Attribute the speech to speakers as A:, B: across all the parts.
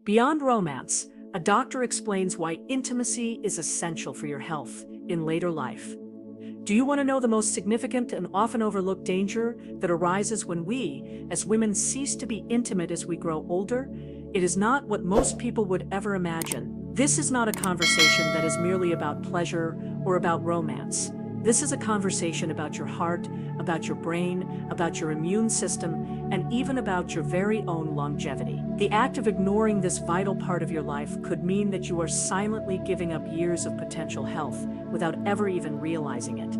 A: Beyond romance, a doctor explains why intimacy is essential for your health in later life. Do you want to know the most significant and often overlooked danger that arises when we, as women, cease to be intimate as we grow older? It is not what most people would ever imagine. This is not a conversation that is merely about pleasure or about romance. This is a conversation about your heart, about your brain, about your immune system, and even about your very own longevity. The act of ignoring this vital part of your life could mean that you are silently giving up years of potential health without ever even realizing it.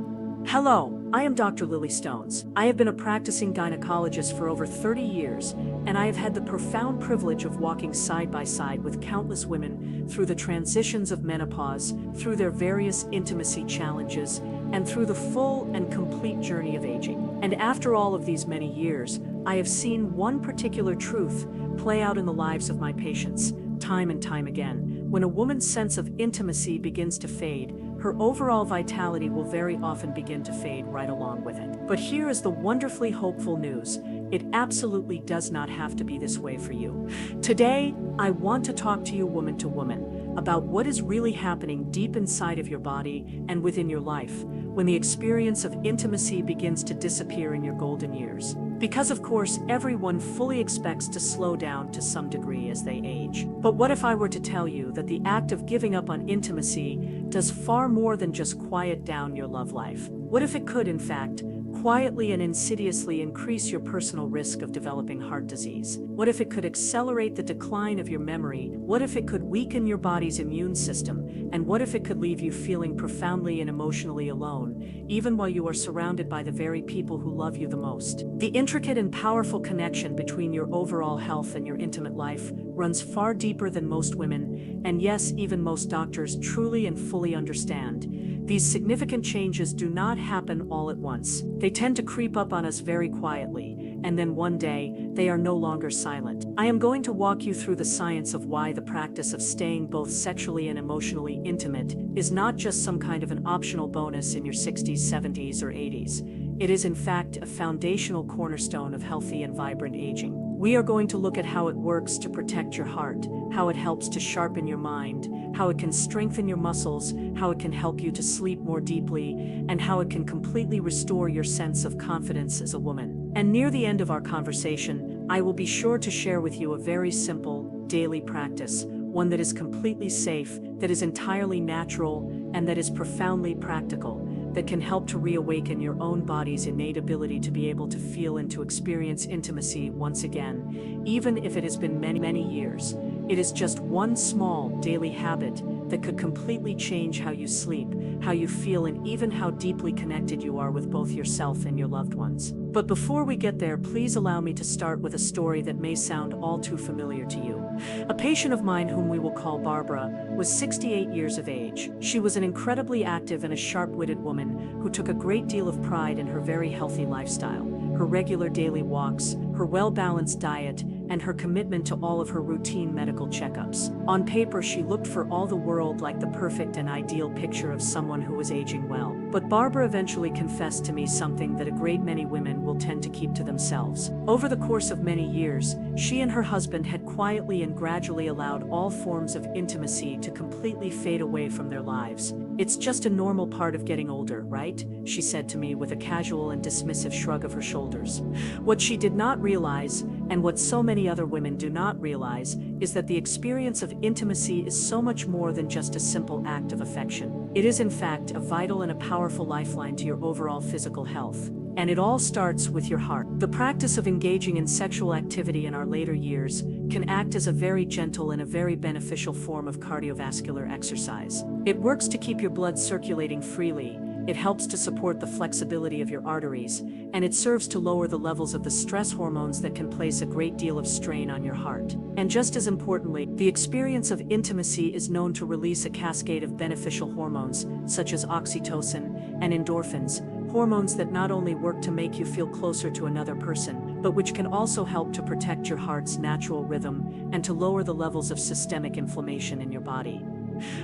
A: Hello, I am Dr. Lily Stones. I have been a practicing gynecologist for over 30 years, and I have had the profound privilege of walking side by side with countless women through the transitions of menopause, through their various intimacy challenges, and through the full and complete journey of aging. And after all of these many years, I have seen one particular truth play out in the lives of my patients, time and time again. When a woman's sense of intimacy begins to fade, her overall vitality will very often begin to fade right along with it. But here is the wonderfully hopeful news. It absolutely does not have to be this way for you. Today, I want to talk to you woman to woman about what is really happening deep inside of your body and within your life when the experience of intimacy begins to disappear in your golden years. Because of course, everyone fully expects to slow down to some degree as they age. But what if I were to tell you that the act of giving up on intimacy does far more than just quiet down your love life? What if it could, in fact, quietly and insidiously increase your personal risk of developing heart disease? What if it could accelerate the decline of your memory? What if it could weaken your body's immune system? And what if it could leave you feeling profoundly and emotionally alone, even while you are surrounded by the very people who love you the most? The intricate and powerful connection between your overall health and your intimate life runs far deeper than most women, and yes, even most doctors truly and fully understand. These significant changes do not happen all at once. They tend to creep up on us very quietly, and then one day, they are no longer silent. I am going to walk you through the science of why the practice of staying both sexually and emotionally intimate is not just some kind of an optional bonus in your 60s, 70s, or 80s. It is in fact a foundational cornerstone of healthy and vibrant aging. We are going to look at how it works to protect your heart, how it helps to sharpen your mind, how it can strengthen your muscles, how it can help you to sleep more deeply, and how it can completely restore your sense of confidence as a woman. And near the end of our conversation, I will be sure to share with you a very simple, daily practice, one that is completely safe, that is entirely natural, and that is profoundly practical, that can help to reawaken your own body's innate ability to be able to feel and to experience intimacy once again, even if it has been many, many years. It is just one small daily habit that could completely change how you sleep, how you feel, and even how deeply connected you are with both yourself and your loved ones. But before we get there, please allow me to start with a story that may sound all too familiar to you. A patient of mine, whom we will call Barbara, was 68 years of age. She was an incredibly active and a sharp-witted woman who took a great deal of pride in her very healthy lifestyle, her regular daily walks, her well-balanced diet, and her commitment to all of her routine medical checkups. On paper, she looked for all the world like the perfect and ideal picture of someone who was aging well. But Barbara eventually confessed to me something that a great many women will tend to keep to themselves. Over the course of many years, she and her husband had quietly and gradually allowed all forms of intimacy to completely fade away from their lives. "It's just a normal part of getting older, right?" she said to me with a casual and dismissive shrug of her shoulders. What she did not realize, and what so many other women do not realize, is that the experience of intimacy is so much more than just a simple act of affection. It is in fact a vital and a powerful lifeline to your overall physical health. And it all starts with your heart. The practice of engaging in sexual activity in our later years can act as a very gentle and a very beneficial form of cardiovascular exercise. It works to keep your blood circulating freely, it helps to support the flexibility of your arteries, and it serves to lower the levels of the stress hormones that can place a great deal of strain on your heart. And just as importantly, the experience of intimacy is known to release a cascade of beneficial hormones, such as oxytocin and endorphins, hormones that not only work to make you feel closer to another person, but which can also help to protect your heart's natural rhythm and to lower the levels of systemic inflammation in your body.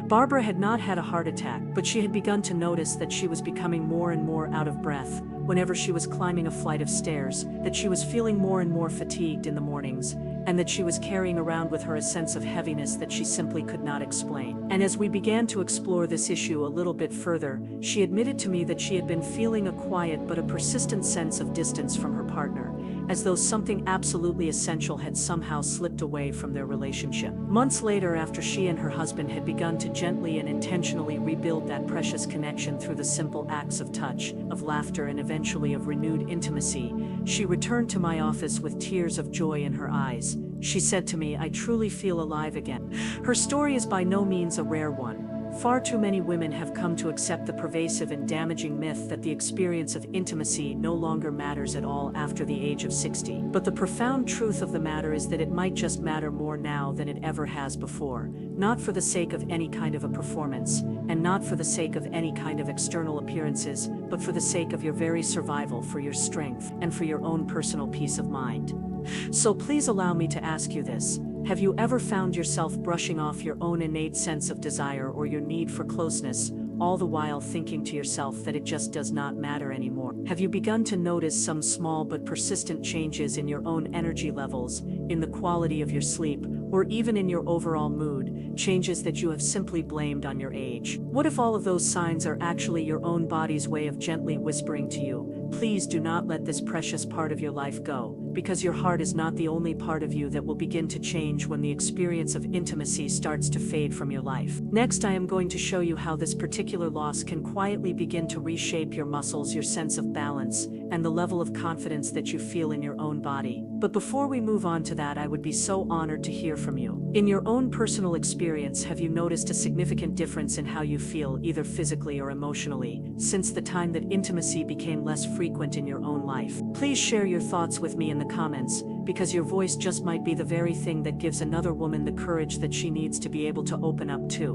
A: Barbara had not had a heart attack, but she had begun to notice that she was becoming more and more out of breath whenever she was climbing a flight of stairs, that she was feeling more and more fatigued in the mornings, and that she was carrying around with her a sense of heaviness that she simply could not explain. And as we began to explore this issue a little bit further, she admitted to me that she had been feeling a quiet but a persistent sense of distance from her partner, as though something absolutely essential had somehow slipped away from their relationship. Months later, after she and her husband had begun to gently and intentionally rebuild that precious connection through the simple acts of touch, of laughter, and eventually of renewed intimacy, she returned to my office with tears of joy in her eyes. She said to me, "I truly feel alive again." Her story is by no means a rare one. Far too many women have come to accept the pervasive and damaging myth that the experience of intimacy no longer matters at all after the age of 60. But the profound truth of the matter is that it might just matter more now than it ever has before, not for the sake of any kind of a performance, and not for the sake of any kind of external appearances, but for the sake of your very survival, for your strength, and for your own personal peace of mind. So please allow me to ask you this. Have you ever found yourself brushing off your own innate sense of desire or your need for closeness, all the while thinking to yourself that it just does not matter anymore? Have you begun to notice some small but persistent changes in your own energy levels, in the quality of your sleep, or even in your overall mood, changes that you have simply blamed on your age? What if all of those signs are actually your own body's way of gently whispering to you, "Please do not let this precious part of your life go," because your heart is not the only part of you that will begin to change when the experience of intimacy starts to fade from your life. Next, I am going to show you how this particular loss can quietly begin to reshape your muscles, your sense of balance, and the level of confidence that you feel in your own body. But before we move on to that, I would be so honored to hear from you. In your own personal experience, have you noticed a significant difference in how you feel, either physically or emotionally, since the time that intimacy became less frequent in your own life? Please share your thoughts with me in the comments, because your voice just might be the very thing that gives another woman the courage that she needs to be able to open up to.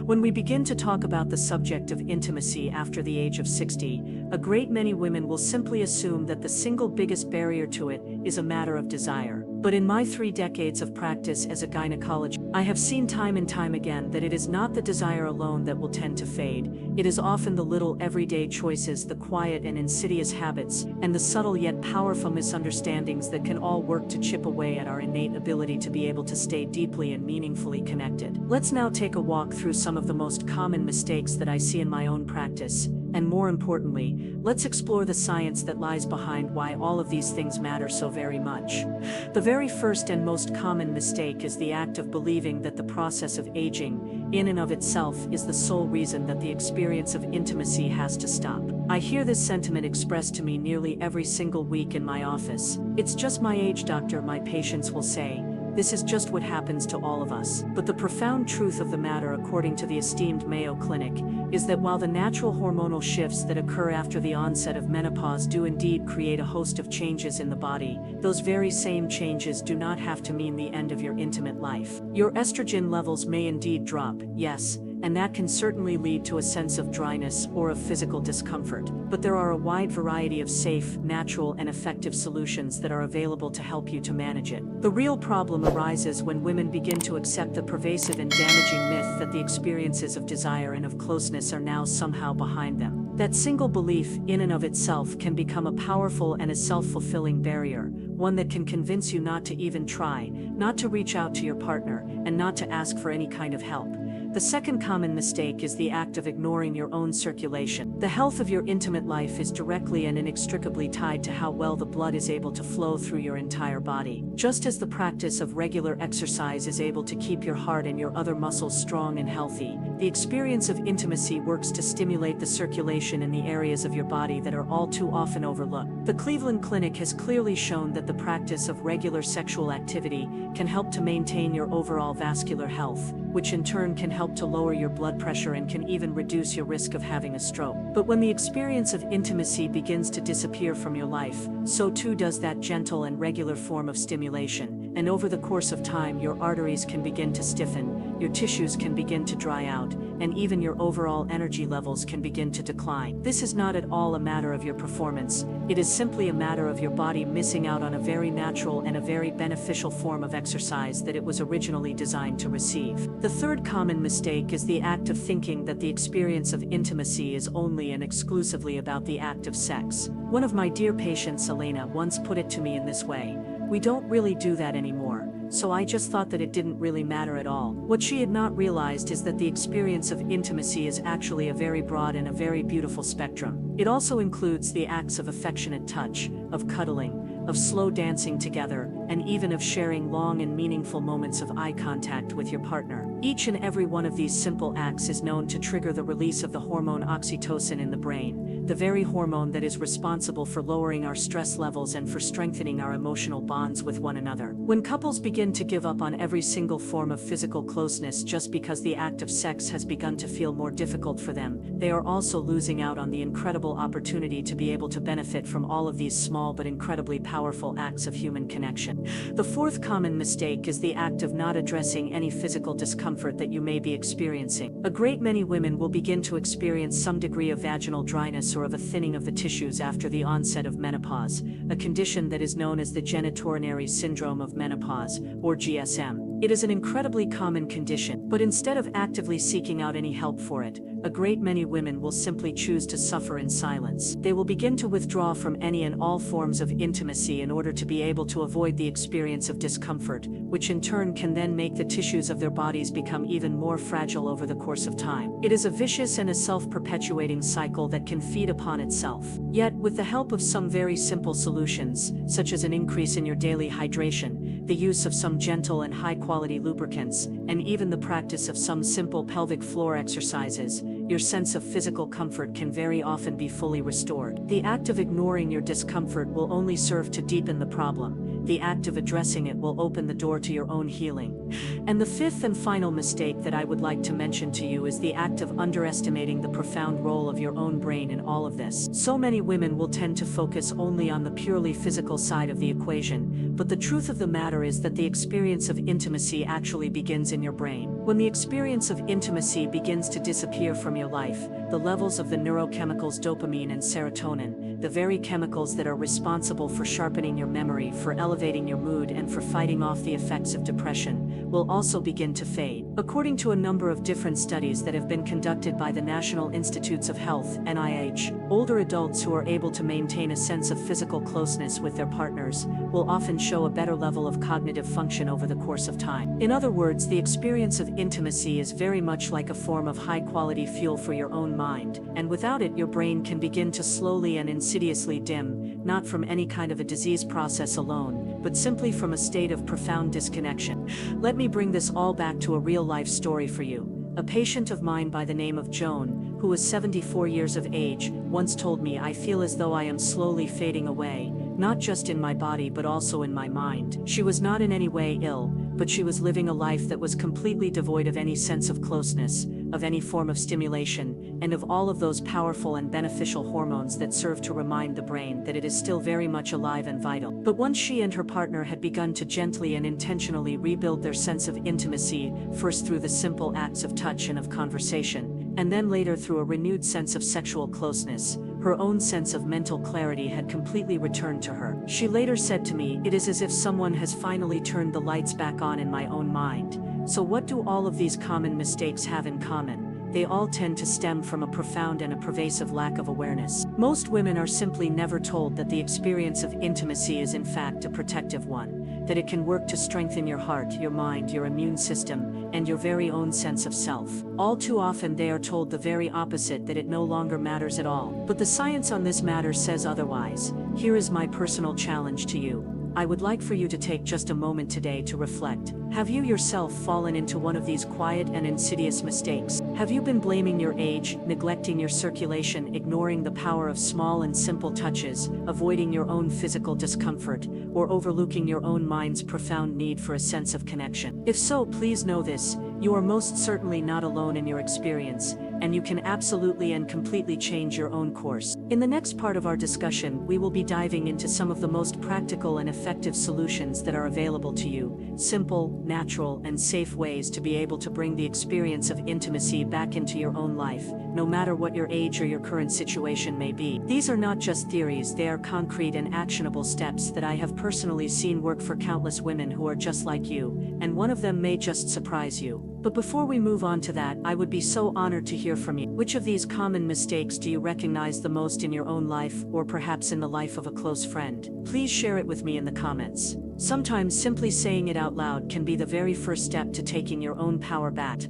A: When we begin to talk about the subject of intimacy after the age of 60, a great many women will simply assume that the single biggest barrier to it is a matter of desire. But in my 3 decades of practice as a gynecologist, I have seen time and time again that it is not the desire alone that will tend to fade. It is often the little everyday choices, the quiet and insidious habits, and the subtle yet powerful misunderstandings that can all work to chip away at our innate ability to be able to stay deeply and meaningfully connected. Let's now take a walk through some of the most common mistakes that I see in my own practice. And more importantly, let's explore the science that lies behind why all of these things matter so very much. The very first and most common mistake is the act of believing that the process of aging, in and of itself, is the sole reason that the experience of intimacy has to stop. I hear this sentiment expressed to me nearly every single week in my office. "It's just my age, doctor," my patients will say. This is just what happens to all of us. But the profound truth of the matter, according to the esteemed Mayo Clinic, is that while the natural hormonal shifts that occur after the onset of menopause do indeed create a host of changes in the body, those very same changes do not have to mean the end of your intimate life. Your estrogen levels may indeed drop, yes, and that can certainly lead to a sense of dryness or of physical discomfort. But there are a wide variety of safe, natural, and effective solutions that are available to help you to manage it. The real problem arises when women begin to accept the pervasive and damaging myth that the experiences of desire and of closeness are now somehow behind them. That single belief, in and of itself, can become a powerful and a self-fulfilling barrier, one that can convince you not to even try, not to reach out to your partner, and not to ask for any kind of help. The second common mistake is the act of ignoring your own circulation. The health of your intimate life is directly and inextricably tied to how well the blood is able to flow through your entire body. Just as the practice of regular exercise is able to keep your heart and your other muscles strong and healthy, the experience of intimacy works to stimulate the circulation in the areas of your body that are all too often overlooked. The Cleveland Clinic has clearly shown that the practice of regular sexual activity can help to maintain your overall vascular health, which in turn can help to lower your blood pressure and can even reduce your risk of having a stroke. But when the experience of intimacy begins to disappear from your life, so too does that gentle and regular form of stimulation. and over the course of time your arteries can begin to stiffen, your tissues can begin to dry out, and even your overall energy levels can begin to decline. This is not at all a matter of your performance, it is simply a matter of your body missing out on a very natural and a very beneficial form of exercise that it was originally designed to receive. The third common mistake is the act of thinking that the experience of intimacy is only and exclusively about the act of sex. One of my dear patients, Elena, once put it to me in this way: "We don't really do that anymore, so I just thought that it didn't really matter at all." What she had not realized is that the experience of intimacy is actually a very broad and a very beautiful spectrum. It also includes the acts of affectionate touch, of cuddling, of slow dancing together, and even of sharing long and meaningful moments of eye contact with your partner. Each and every one of these simple acts is known to trigger the release of the hormone oxytocin in the brain, the very hormone that is responsible for lowering our stress levels and for strengthening our emotional bonds with one another. When couples begin to give up on every single form of physical closeness just because the act of sex has begun to feel more difficult for them, they are also losing out on the incredible opportunity to be able to benefit from all of these small but incredibly powerful acts of human connection. The fourth common mistake is the act of not addressing any physical discomfort that you may be experiencing. A great many women will begin to experience some degree of vaginal dryness or of a thinning of the tissues after the onset of menopause, a condition that is known as the genitourinary syndrome of menopause, or GSM. It is an incredibly common condition, but instead of actively seeking out any help for it, a great many women will simply choose to suffer in silence. They will begin to withdraw from any and all forms of intimacy in order to be able to avoid the experience of discomfort, which in turn can then make the tissues of their bodies become even more fragile over the course of time. It is a vicious and a self-perpetuating cycle that can feed upon itself. Yet, with the help of some very simple solutions, such as an increase in your daily hydration, the use of some gentle and high-quality lubricants, and even the practice of some simple pelvic floor exercises, your sense of physical comfort can very often be fully restored. The act of ignoring your discomfort will only serve to deepen the problem. The act of addressing it will open the door to your own healing. And the fifth and final mistake that I would like to mention to you is the act of underestimating the profound role of your own brain in all of this. So many women will tend to focus only on the purely physical side of the equation, but the truth of the matter is that the experience of intimacy actually begins in your brain. When the experience of intimacy begins to disappear from your life, the levels of the neurochemicals dopamine and serotonin, the very chemicals that are responsible for sharpening your memory, for elevating your mood, and for fighting off the effects of depression, will also begin to fade. According to a number of different studies that have been conducted by the National Institutes of Health, NIH, older adults who are able to maintain a sense of physical closeness with their partners will often show a better level of cognitive function over the course of time. In other words, the experience of intimacy is very much like a form of high-quality fuel for your own mind, and without it your brain can begin to slowly and insidiously dim, not from any kind of a disease process alone, but simply from a state of profound disconnection. Let me bring this all back to a real-life story for you. A patient of mine by the name of Joan, who was 74 years of age, once told me, "I feel as though I am slowly fading away, not just in my body but also in my mind." She was not in any way ill, but she was living a life that was completely devoid of any sense of closeness, of any form of stimulation, and of all of those powerful and beneficial hormones that serve to remind the brain that it is still very much alive and vital. But once she and her partner had begun to gently and intentionally rebuild their sense of intimacy, first through the simple acts of touch and of conversation, and then later through a renewed sense of sexual closeness, her own sense of mental clarity had completely returned to her. She later said to me, "It is as if someone has finally turned the lights back on in my own mind." So what do all of these common mistakes have in common? They all tend to stem from a profound and a pervasive lack of awareness. Most women are simply never told that the experience of intimacy is in fact a protective one, that it can work to strengthen your heart, your mind, your immune system, and your very own sense of self. All too often they are told the very opposite, that it no longer matters at all. But the science on this matter says otherwise. Here is my personal challenge to you. I would like for you to take just a moment today to reflect. Have you yourself fallen into one of these quiet and insidious mistakes? Have you been blaming your age, neglecting your circulation, ignoring the power of small and simple touches, avoiding your own physical discomfort, or overlooking your own mind's profound need for a sense of connection? If so, please know this: you are most certainly not alone in your experience, and you can absolutely and completely change your own course. In the next part of our discussion, we will be diving into some of the most practical and effective solutions that are available to you, simple, natural, and safe ways to be able to bring the experience of intimacy back into your own life, no matter what your age or your current situation may be. These are not just theories, they are concrete and actionable steps that I have personally seen work for countless women who are just like you, and one of them may just surprise you. But before we move on to that, I would be so honored to hear from you. Which of these common mistakes do you recognize the most in your own life, or perhaps in the life of a close friend? Please share it with me in the comments. Sometimes simply saying it out loud can be the very first step to taking your own power back.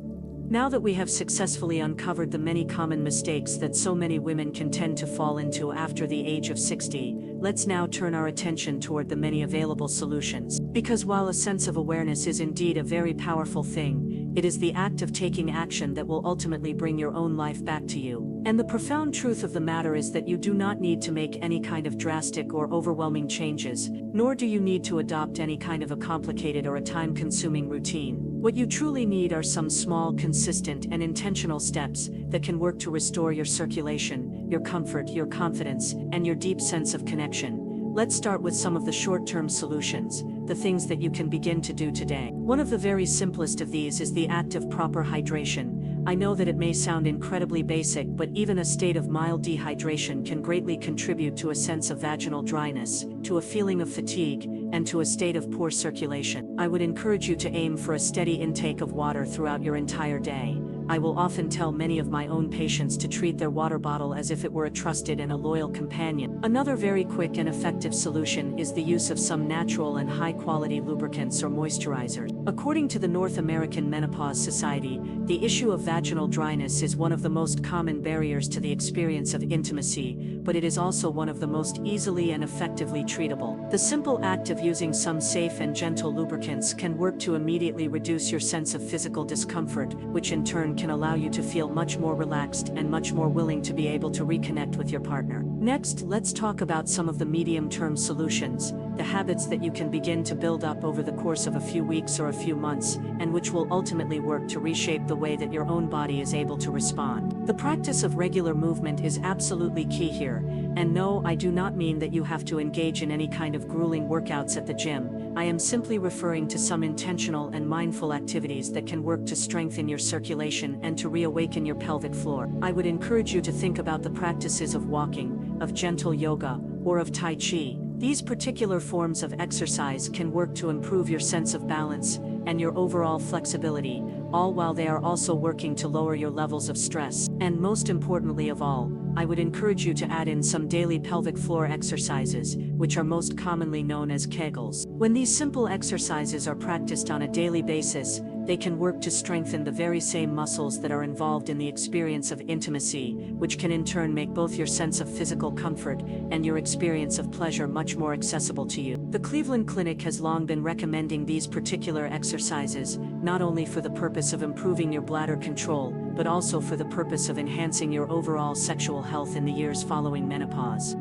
A: Now that we have successfully uncovered the many common mistakes that so many women can tend to fall into after the age of 60, let's now turn our attention toward the many available solutions. Because while a sense of awareness is indeed a very powerful thing, it is the act of taking action that will ultimately bring your own life back to you. And the profound truth of the matter is that you do not need to make any kind of drastic or overwhelming changes, nor do you need to adopt any kind of a complicated or a time-consuming routine. What you truly need are some small, consistent, and intentional steps that can work to restore your circulation, your comfort, your confidence, and your deep sense of connection. Let's start with some of the short-term solutions, the things that you can begin to do today. One of the very simplest of these is the act of proper hydration. I know that it may sound incredibly basic, but even a state of mild dehydration can greatly contribute to a sense of vaginal dryness, to a feeling of fatigue, and to a state of poor circulation. I would encourage you to aim for a steady intake of water throughout your entire day. I will often tell many of my own patients to treat their water bottle as if it were a trusted and a loyal companion. Another very quick and effective solution is the use of some natural and high-quality lubricants or moisturizers. According to the North American Menopause Society, the issue of vaginal dryness is one of the most common barriers to the experience of intimacy, but it is also one of the most easily and effectively treatable. The simple act of using some safe and gentle lubricants can work to immediately reduce your sense of physical discomfort, which in turn can allow you to feel much more relaxed and much more willing to be able to reconnect with your partner. Next, let's talk about some of the medium-term solutions, the habits that you can begin to build up over the course of a few weeks or a few months, and which will ultimately work to reshape the way that your own body is able to respond. The practice of regular movement is absolutely key here, and no, I do not mean that you have to engage in any kind of grueling workouts at the gym. I am simply referring to some intentional and mindful activities that can work to strengthen your circulation and to reawaken your pelvic floor. I would encourage you to think about the practices of walking, of gentle yoga, or of Tai Chi. These particular forms of exercise can work to improve your sense of balance and your overall flexibility, all while they are also working to lower your levels of stress. And most importantly of all, I would encourage you to add in some daily pelvic floor exercises, which are most commonly known as Kegels. When these simple exercises are practiced on a daily basis, they can work to strengthen the very same muscles that are involved in the experience of intimacy, which can in turn make both your sense of physical comfort and your experience of pleasure much more accessible to you. The Cleveland Clinic has long been recommending these particular exercises, not only for the purpose of improving your bladder control, but also for the purpose of enhancing your overall sexual health in the years following menopause.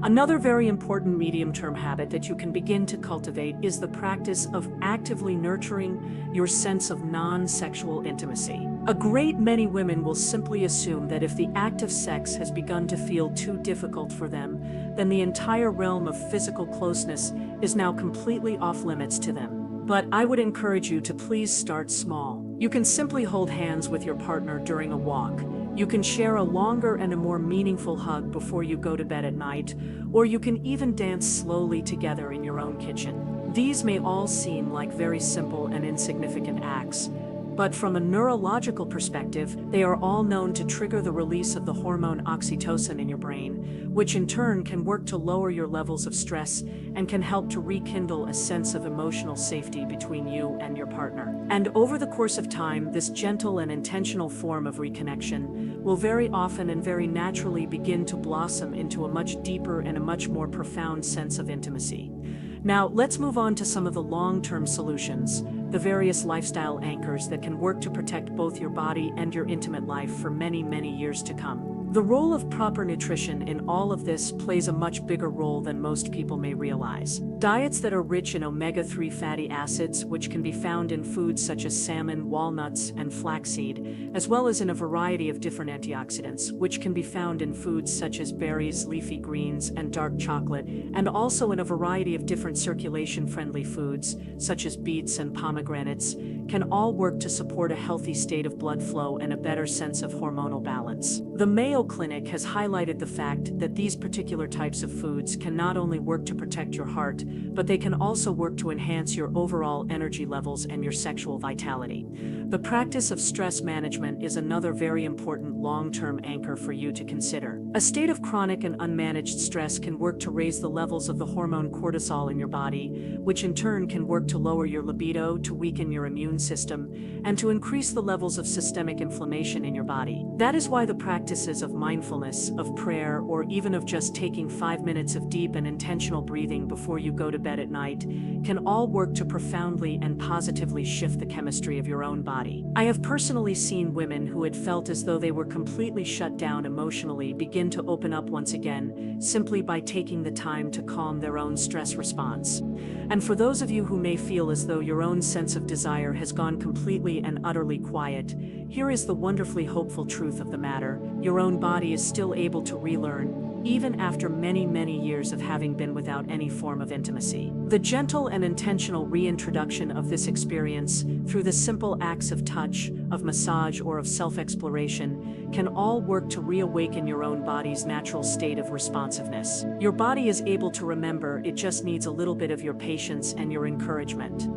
A: Another very important medium-term habit that you can begin to cultivate is the practice of actively nurturing your sense of non-sexual intimacy. A great many women will simply assume that if the act of sex has begun to feel too difficult for them, then the entire realm of physical closeness is now completely off limits to them. But I would encourage you to please start small. You can simply hold hands with your partner during a walk. You can share a longer and a more meaningful hug before you go to bed at night, or you can even dance slowly together in your own kitchen. These may all seem like very simple and insignificant acts, but from a neurological perspective, they are all known to trigger the release of the hormone oxytocin in your brain, which in turn can work to lower your levels of stress and can help to rekindle a sense of emotional safety between you and your partner. And over the course of time, this gentle and intentional form of reconnection will very often and very naturally begin to blossom into a much deeper and a much more profound sense of intimacy. Now, let's move on to some of the long-term solutions, the various lifestyle anchors that can work to protect both your body and your intimate life for many, many years to come. The role of proper nutrition in all of this plays a much bigger role than most people may realize. Diets that are rich in omega-3 fatty acids, which can be found in foods such as salmon, walnuts, and flaxseed, as well as in a variety of different antioxidants, which can be found in foods such as berries, leafy greens, and dark chocolate, and also in a variety of different circulation-friendly foods, such as beets and pomegranates, can all work to support a healthy state of blood flow and a better sense of hormonal balance. The Mayo Clinic has highlighted the fact that these particular types of foods can not only work to protect your heart, but they can also work to enhance your overall energy levels and your sexual vitality. The practice of stress management is another very important long-term anchor for you to consider. A state of chronic and unmanaged stress can work to raise the levels of the hormone cortisol in your body, which in turn can work to lower your libido, to weaken your immune system, and to increase the levels of systemic inflammation in your body. That is why the practices of mindfulness, of prayer, or even of just taking 5 minutes of deep and intentional breathing before you go to bed at night can all work to profoundly and positively shift the chemistry of your own body. I have personally seen women who had felt as though they were completely shut down emotionally begin to open up once again, simply by taking the time to calm their own stress response. And for those of you who may feel as though your own sense of desire has gone completely and utterly quiet, here is the wonderfully hopeful truth of the matter: your own body is still able to relearn, even after many, many years of having been without any form of intimacy. The gentle and intentional reintroduction of this experience through the simple acts of touch, of massage, or of self-exploration can all work to reawaken your own body's natural state of responsiveness. Your body is able to remember, it just needs a little bit of your patience and your encouragement.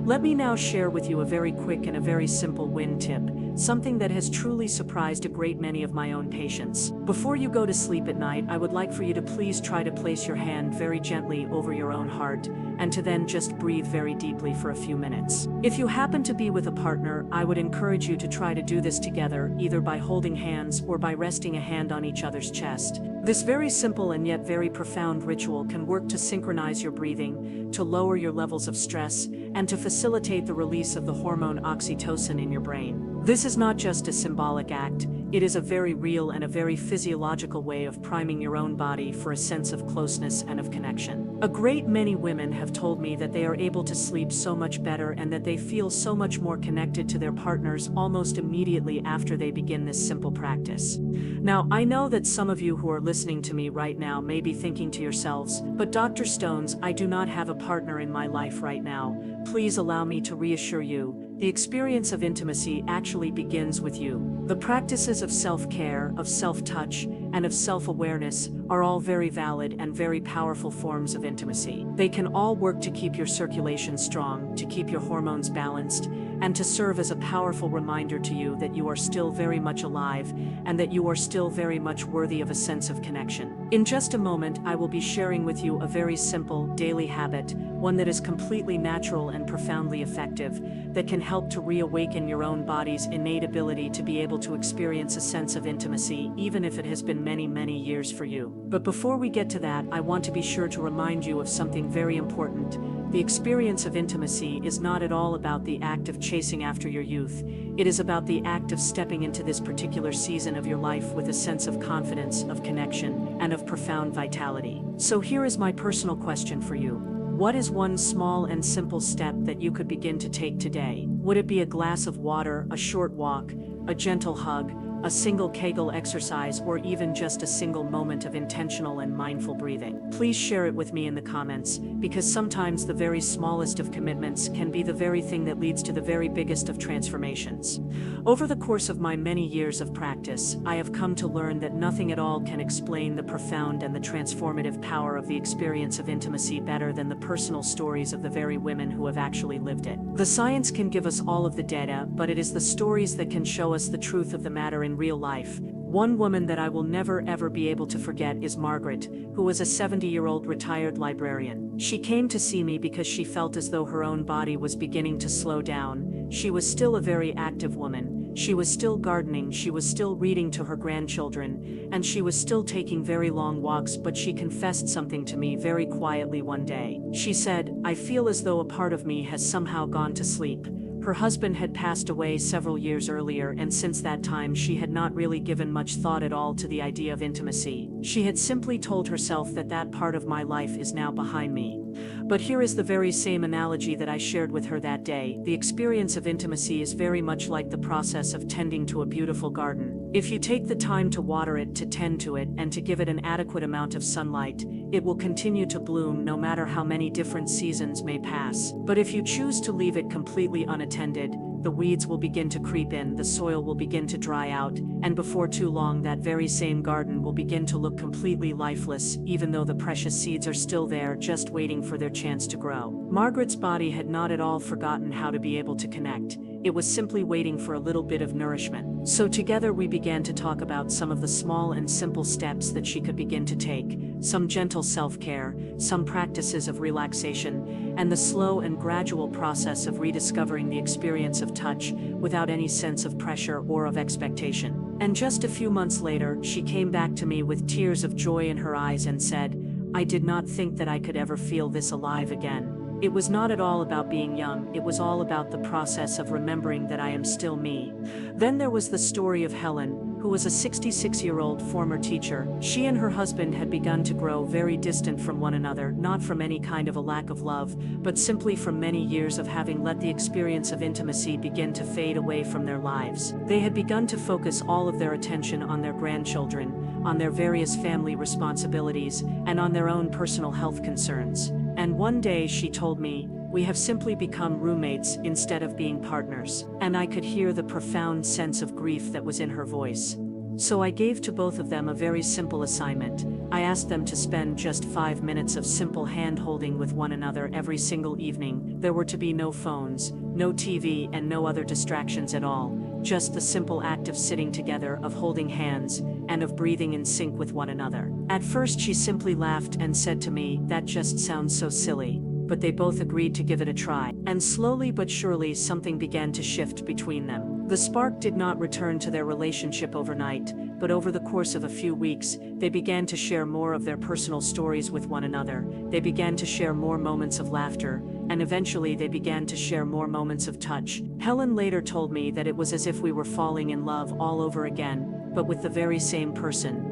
A: Let me now share with you a very quick and a very simple win tip, something that has truly surprised a great many of my own patients. Before you go to sleep at night, I would like for you to please try to place your hand very gently over your own heart, and to then just breathe very deeply for a few minutes. If you happen to be with a partner, I would encourage you to try to do this together, either by holding hands or by resting a hand on each other's chest. This very simple and yet very profound ritual can work to synchronize your breathing, to lower your levels of stress, and to facilitate the release of the hormone oxytocin in your brain. This is not just a symbolic act, it is a very real and a very physiological way of priming your own body for a sense of closeness and of connection. A great many women have told me that they are able to sleep so much better and that they feel so much more connected to their partners almost immediately after they begin this simple practice. Now, I know that some of you who are listening to me right now may be thinking to yourselves, "But Dr. Stones, I do not have a partner in my life right now." Please allow me to reassure you, the experience of intimacy actually begins with you. The practices of self-care, of self-touch, and of self-awareness are all very valid and very powerful forms of intimacy. They can all work to keep your circulation strong, to keep your hormones balanced, and to serve as a powerful reminder to you that you are still very much alive and that you are still very much worthy of a sense of connection. In just a moment, I will be sharing with you a very simple daily habit, one that is completely natural and profoundly effective, that can help to reawaken your own body's innate ability to be able to experience a sense of intimacy, even if it has been many, many years for you. But before we get to that, I want to be sure to remind you of something very important. The experience of intimacy is not at all about the act of chasing after your youth. It is about the act of stepping into this particular season of your life with a sense of confidence, of connection, and of profound vitality. So here is my personal question for you. What is one small and simple step that you could begin to take today? Would it be a glass of water, a short walk, a gentle hug, a single Kegel exercise, or even just a single moment of intentional and mindful breathing? Please share it with me in the comments, because sometimes the very smallest of commitments can be the very thing that leads to the very biggest of transformations. Over the course of my many years of practice, I have come to learn that nothing at all can explain the profound and the transformative power of the experience of intimacy better than the personal stories of the very women who have actually lived it. The science can give us all of the data, but it is the stories that can show us the truth of the matter in real life. One woman that I will never ever be able to forget is Margaret, who was a 70-year-old retired librarian. She came to see me because she felt as though her own body was beginning to slow down. She was still a very active woman. She was still gardening, she was still reading to her grandchildren, and she was still taking very long walks, but she confessed something to me very quietly one day. She said, "I feel as though a part of me has somehow gone to sleep. Her husband had passed away several years earlier, and since that time she had not really given much thought at all to the idea of intimacy. She had simply told herself that that part of my life is now behind me. But here is the very same analogy that I shared with her that day. The experience of intimacy is very much like the process of tending to a beautiful garden. If you take the time to water it, to tend to it, and to give it an adequate amount of sunlight, it will continue to bloom no matter how many different seasons may pass. But if you choose to leave it completely unattended, the weeds will begin to creep in, the soil will begin to dry out, and before too long that very same garden will begin to look completely lifeless, even though the precious seeds are still there, just waiting for their chance to grow. Margaret's body had not at all forgotten how to be able to connect. It was simply waiting for a little bit of nourishment. So together we began to talk about some of the small and simple steps that she could begin to take, some gentle self-care, some practices of relaxation, and the slow and gradual process of rediscovering the experience of touch without any sense of pressure or of expectation. And just a few months later, she came back to me with tears of joy in her eyes and said, "I did not think that I could ever feel this alive again." It was not at all about being young, it was all about the process of remembering that I am still me. Then there was the story of Helen, who was a 66-year-old former teacher. She and her husband had begun to grow very distant from one another, not from any kind of a lack of love, but simply from many years of having let the experience of intimacy begin to fade away from their lives. They had begun to focus all of their attention on their grandchildren, on their various family responsibilities, and on their own personal health concerns. And one day she told me, "We have simply become roommates instead of being partners." And I could hear the profound sense of grief that was in her voice. So I gave to both of them a very simple assignment. I asked them to spend just 5 minutes of simple hand-holding with one another every single evening. There were to be no phones, no TV, and no other distractions at all. Just the simple act of sitting together, of holding hands, and of breathing in sync with one another. At first she simply laughed and said to me, "That just sounds so silly." But they both agreed to give it a try. And slowly but surely something began to shift between them. The spark did not return to their relationship overnight, but over the course of a few weeks, they began to share more of their personal stories with one another. They began to share more moments of laughter, and eventually they began to share more moments of touch. Helen later told me that it was as if we were falling in love all over again, but with the very same person.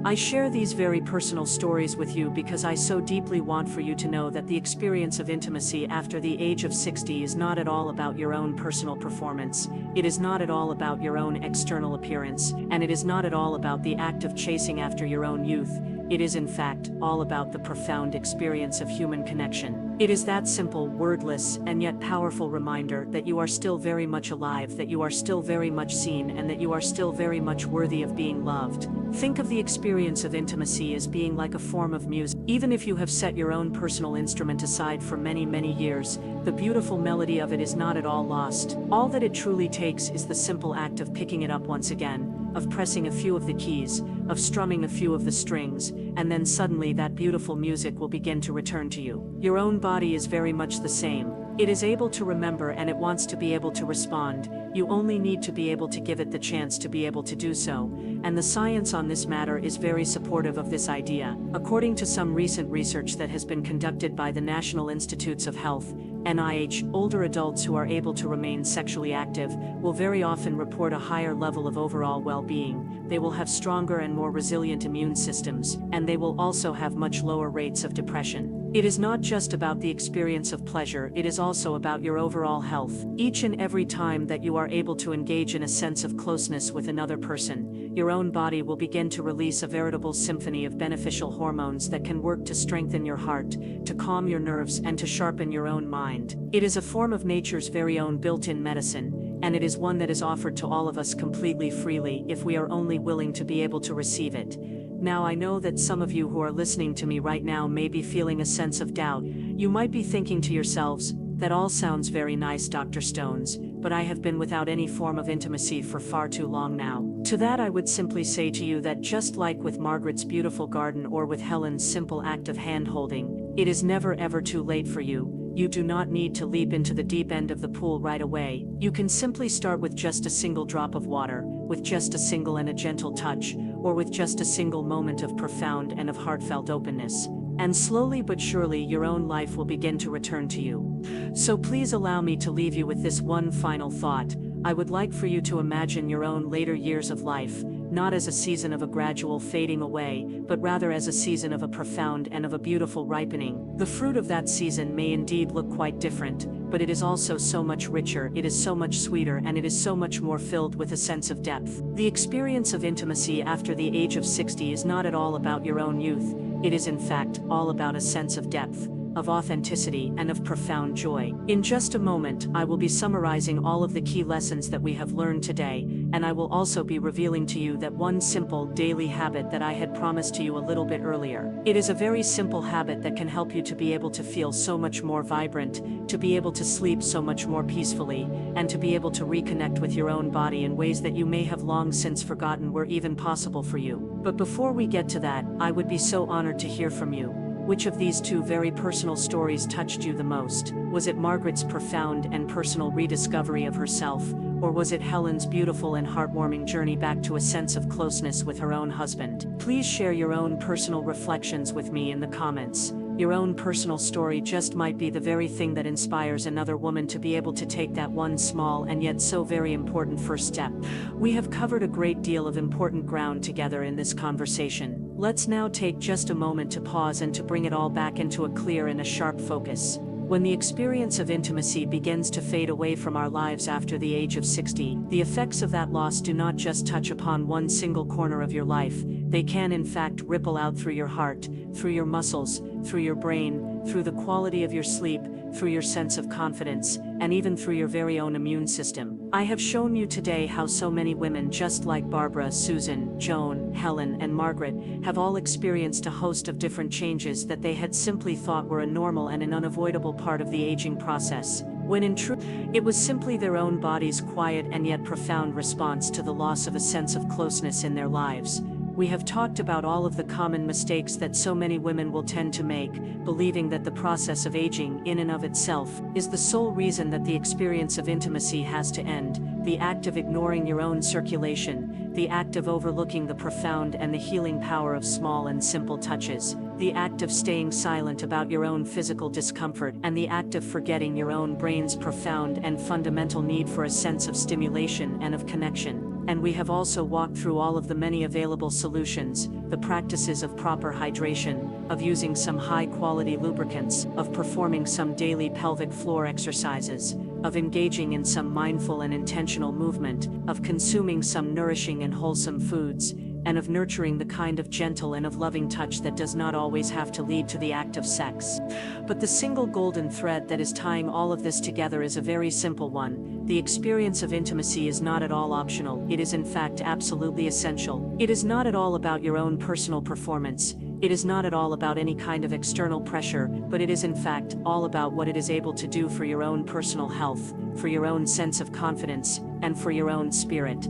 A: I share these very personal stories with you because I so deeply want for you to know that the experience of intimacy after the age of 60 is not at all about your own personal performance. It is not at all about your own external appearance, and it is not at all about the act of chasing after your own youth. It is in fact all about the profound experience of human connection. It is that simple, wordless, and yet powerful reminder that you are still very much alive, that you are still very much seen, and that you are still very much worthy of being loved. Think of the experience of intimacy as being like a form of music. Even if you have set your own personal instrument aside for many, many years, the beautiful melody of it is not at all lost. All that it truly takes is the simple act of picking it up once again, of pressing a few of the keys, of strumming a few of the strings, and then suddenly that beautiful music will begin to return to you. Your own body is very much the same. It is able to remember and it wants to be able to respond. You only need to be able to give it the chance to be able to do so. And the science on this matter is very supportive of this idea. According to some recent research that has been conducted by the National Institutes of Health, NIH, older adults who are able to remain sexually active will very often report a higher level of overall well-being. They will have stronger and more resilient immune systems, and they will also have much lower rates of depression. It is not just about the experience of pleasure, it is also about your overall health. Each and every time that you are able to engage in a sense of closeness with another person, your own body will begin to release a veritable symphony of beneficial hormones that can work to strengthen your heart, to calm your nerves, and to sharpen your own mind. It is a form of nature's very own built-in medicine, and it is one that is offered to all of us completely freely if we are only willing to be able to receive it. Now I know that some of you who are listening to me right now may be feeling a sense of doubt. You might be thinking to yourselves, "That all sounds very nice, Dr. Stones, but I have been without any form of intimacy for far too long now." To that I would simply say to you that just like with Margaret's beautiful garden or with Helen's simple act of hand-holding, it is never ever too late for you. You do not need to leap into the deep end of the pool right away. You can simply start with just a single drop of water, with just a single and a gentle touch, or with just a single moment of profound and of heartfelt openness. And slowly but surely your own life will begin to return to you. So please allow me to leave you with this one final thought. I would like for you to imagine your own later years of life, not as a season of a gradual fading away, but rather as a season of a profound and of a beautiful ripening. The fruit of that season may indeed look quite different, but it is also so much richer, it is so much sweeter, and it is so much more filled with a sense of depth. The experience of intimacy after the age of 60 is not at all about your own youth. It is in fact all about a sense of depth, of authenticity, and of profound joy. In just a moment, I will be summarizing all of the key lessons that we have learned today, and I will also be revealing to you that one simple daily habit that I had promised to you a little bit earlier. It is a very simple habit that can help you to be able to feel so much more vibrant, to be able to sleep so much more peacefully, and to be able to reconnect with your own body in ways that you may have long since forgotten were even possible for you. But before we get to that, I would be so honored to hear from you. Which of these two very personal stories touched you the most? Was it Margaret's profound and personal rediscovery of herself, or was it Helen's beautiful and heartwarming journey back to a sense of closeness with her own husband? Please share your own personal reflections with me in the comments. Your own personal story just might be the very thing that inspires another woman to be able to take that one small and yet so very important first step. We have covered a great deal of important ground together in this conversation. Let's now take just a moment to pause and to bring it all back into a clear and a sharp focus. When the experience of intimacy begins to fade away from our lives after the age of 60, the effects of that loss do not just touch upon one single corner of your life. They can in fact ripple out through your heart, through your muscles, through your brain, through the quality of your sleep, through your sense of confidence, and even through your very own immune system. I have shown you today how so many women just like Barbara, Susan, Joan, Helen, and Margaret have all experienced a host of different changes that they had simply thought were a normal and an unavoidable part of the aging process, when in truth, it was simply their own body's quiet and yet profound response to the loss of a sense of closeness in their lives. We have talked about all of the common mistakes that so many women will tend to make, believing that the process of aging in and of itself is the sole reason that the experience of intimacy has to end, the act of ignoring your own circulation, the act of overlooking the profound and the healing power of small and simple touches, the act of staying silent about your own physical discomfort, and the act of forgetting your own brain's profound and fundamental need for a sense of stimulation and of connection. And we have also walked through all of the many available solutions, the practices of proper hydration, of using some high-quality lubricants, of performing some daily pelvic floor exercises, of engaging in some mindful and intentional movement, of consuming some nourishing and wholesome foods, and of nurturing the kind of gentle and of loving touch that does not always have to lead to the act of sex. But the single golden thread that is tying all of this together is a very simple one. The experience of intimacy is not at all optional. It is in fact absolutely essential. It is not at all about your own personal performance. It is not at all about any kind of external pressure, but it is in fact all about what it is able to do for your own personal health, for your own sense of confidence, and for your own spirit.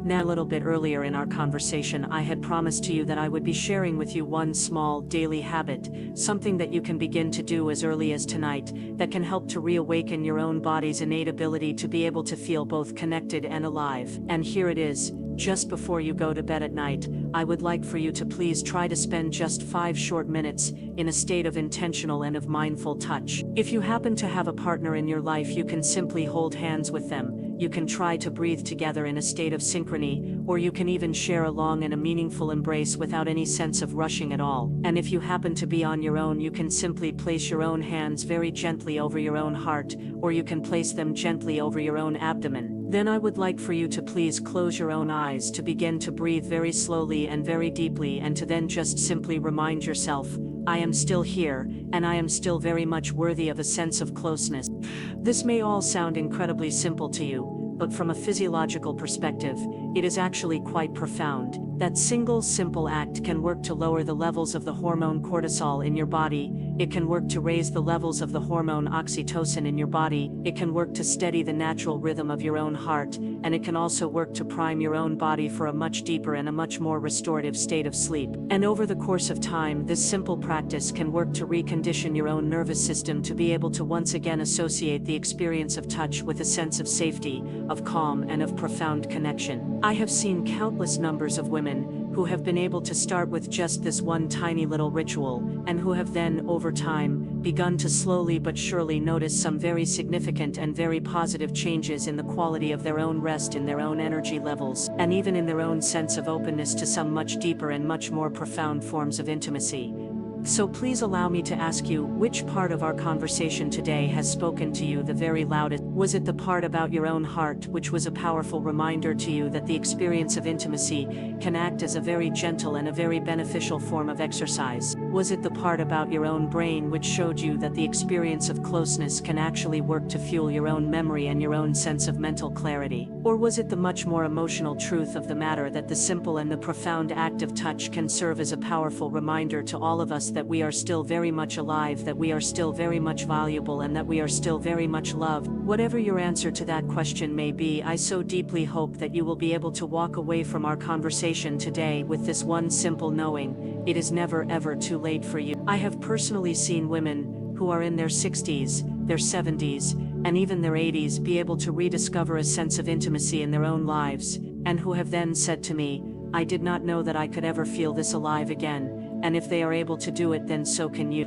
A: Now, a little bit earlier in our conversation, I had promised to you that I would be sharing with you one small daily habit, something that you can begin to do as early as tonight, that can help to reawaken your own body's innate ability to be able to feel both connected and alive. And here it is. Just before you go to bed at night, I would like for you to please try to spend just 5 short minutes in a state of intentional and of mindful touch. If you happen to have a partner in your life, you can simply hold hands with them. You can try to breathe together in a state of synchrony, or you can even share a long and a meaningful embrace without any sense of rushing at all. And if you happen to be on your own, you can simply place your own hands very gently over your own heart, or you can place them gently over your own abdomen. Then I would like for you to please close your own eyes, to begin to breathe very slowly and very deeply, and to then just simply remind yourself, I am still here, and I am still very much worthy of a sense of closeness. This may all sound incredibly simple to you, but from a physiological perspective, it is actually quite profound. That single simple act can work to lower the levels of the hormone cortisol in your body. It can work to raise the levels of the hormone oxytocin in your body. It can work to steady the natural rhythm of your own heart, and it can also work to prime your own body for a much deeper and a much more restorative state of sleep. And over the course of time, this simple practice can work to recondition your own nervous system to be able to once again associate the experience of touch with a sense of safety, of calm, and of profound connection. I have seen countless numbers of women, who have been able to start with just this one tiny little ritual, and who have then, over time, begun to slowly but surely notice some very significant and very positive changes in the quality of their own rest, in their own energy levels, and even in their own sense of openness to some much deeper and much more profound forms of intimacy. So please allow me to ask you, which part of our conversation today has spoken to you the very loudest? Was it the part about your own heart, which was a powerful reminder to you that the experience of intimacy can act as a very gentle and a very beneficial form of exercise? Was it the part about your own brain which showed you that the experience of closeness can actually work to fuel your own memory and your own sense of mental clarity? Or was it the much more emotional truth of the matter that the simple and the profound act of touch can serve as a powerful reminder to all of us that we are still very much alive, that we are still very much valuable, and that we are still very much loved? Whatever your answer to that question may be, I so deeply hope that you will be able to walk away from our conversation today with this one simple knowing: it is never ever too late for you. I have personally seen women who are in their 60s, their 70s, and even their 80s be able to rediscover a sense of intimacy in their own lives, and who have then said to me, "I did not know that I could ever feel this alive again." And if they are able to do it, then so can you.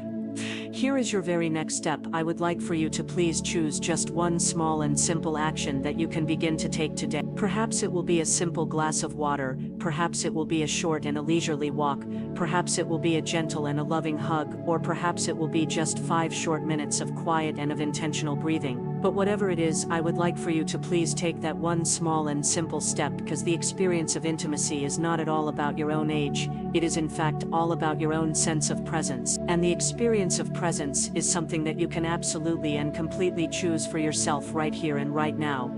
A: Here is your very next step. I would like for you to please choose just one small and simple action that you can begin to take today. Perhaps it will be a simple glass of water, perhaps it will be a short and a leisurely walk, perhaps it will be a gentle and a loving hug, or perhaps it will be just 5 short minutes of quiet and of intentional breathing. But whatever it is, I would like for you to please take that one small and simple step, because the experience of intimacy is not at all about your own age. It is in fact all about your own sense of presence. And the experience of presence is something that you can absolutely and completely choose for yourself right here and right now.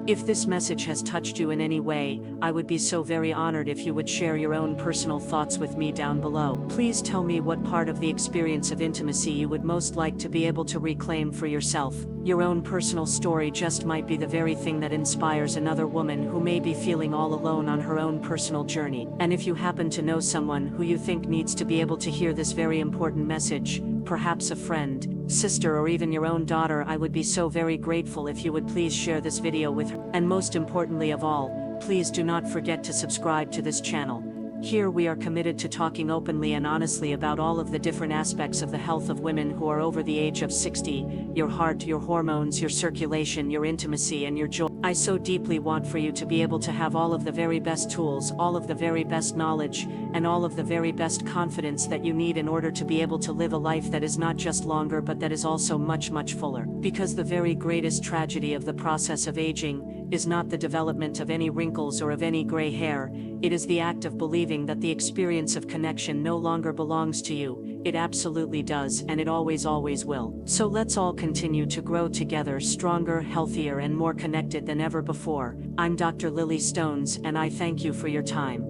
A: If this message has touched you in any way, I would be so very honored if you would share your own personal thoughts with me down below. Please tell me what part of the experience of intimacy you would most like to be able to reclaim for yourself. Your own personal story just might be the very thing that inspires another woman who may be feeling all alone on her own personal journey. And if you happen to know someone who you think needs to be able to hear this very important message, perhaps a friend, sister, or even your own daughter, I would be so very grateful if you would please share this video with her. And most importantly of all, please do not forget to subscribe to this channel. Here we are committed to talking openly and honestly about all of the different aspects of the health of women who are over the age of 60, your heart, your hormones, your circulation, your intimacy, and your joy. I so deeply want for you to be able to have all of the very best tools, all of the very best knowledge, and all of the very best confidence that you need in order to be able to live a life that is not just longer but that is also much, much fuller. Because the very greatest tragedy of the process of aging is not the development of any wrinkles or of any gray hair, it is the act of believing that the experience of connection no longer belongs to you. It absolutely does, and it always, always will. So let's all continue to grow together, stronger, healthier, and more connected than ever before. I'm Dr. Lily Stones, and I thank you for your time.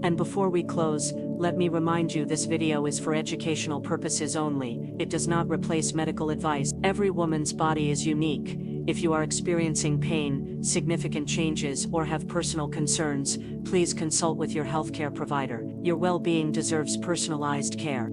A: And before we close, let me remind you, this video is for educational purposes only. It does not replace medical advice. Every woman's body is unique. If you are experiencing pain, significant changes, or have personal concerns, please consult with your healthcare provider. Your well-being deserves personalized care.